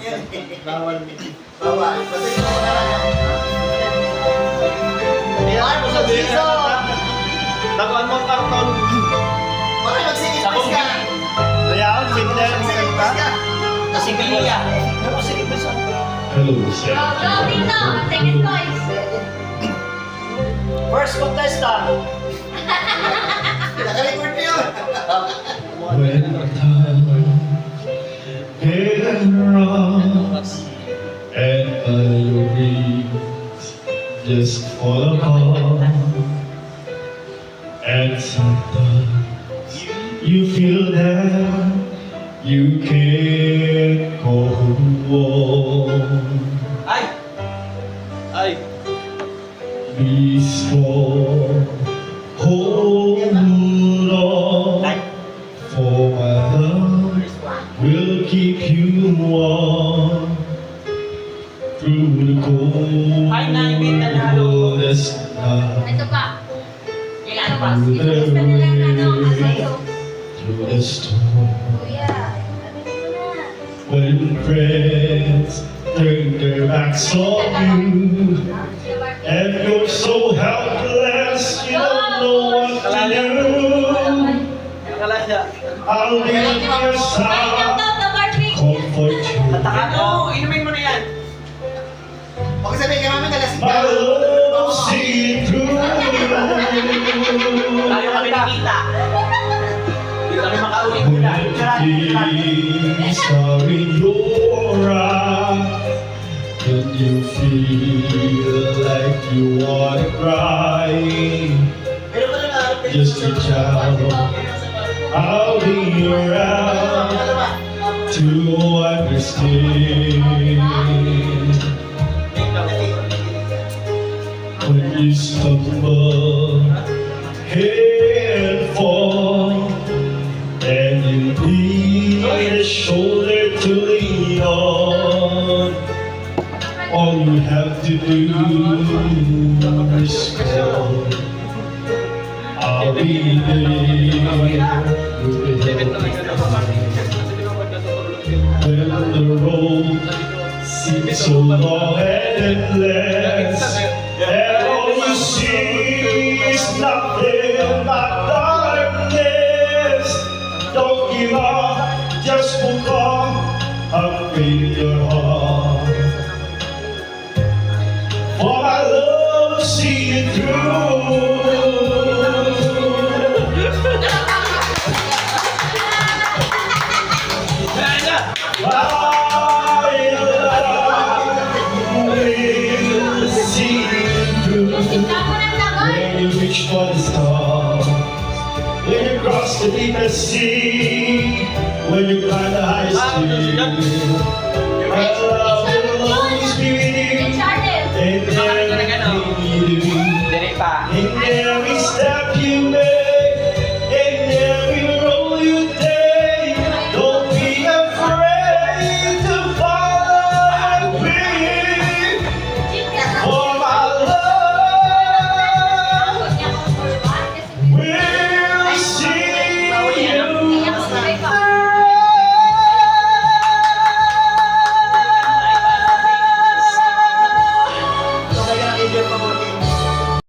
yan. Bawal. Bawal. Basta yung mga Kaya mo sabihin na nakuha mo ang karton. Bakit magsigipis ka? Kaya ako, binigyan mo Magsigipis ka? Kasi kaya. Magsigipis ako. Hello, sir. Go, Tito! Second voice! First contestant. Naka-record na yun. When time get wrong and you reach just fall apart, and sometimes you feel that you can't go on. Ay! Ay! Be strong, hold on, for my love will keep you warm through the coldest night, Ito pa. Yung ano pa? through Ito the na lang ano, rain, kasayo. through the storm. Kuya, ano mo na? When friends turn their backs on you and you're so helpless, you don't know what to do. Akala siya. I'll be your Ay, yung side, daw, the Barbie. comfort you. Ano? Inumin mo na yan. Huwag sabihin ka namin nalasing My ka. love see through. Tayo kami nakita. Hindi kami makauwi When mula. tears are in your eyes, when you feel like you wanna cry, Pero ko na nga. just reach out. I'll be around to understand. When you stumble and fall, and you need a shoulder to lean on, all you have to do is call. I'll be there with the help. When the road seems so long and endless, and all you see is nothing but darkness, don't give up, just walk on, I'll be your heart. For my love, see you through. When you reach for the stars, when you cross the deepest sea, when you climb the highest tree, your love will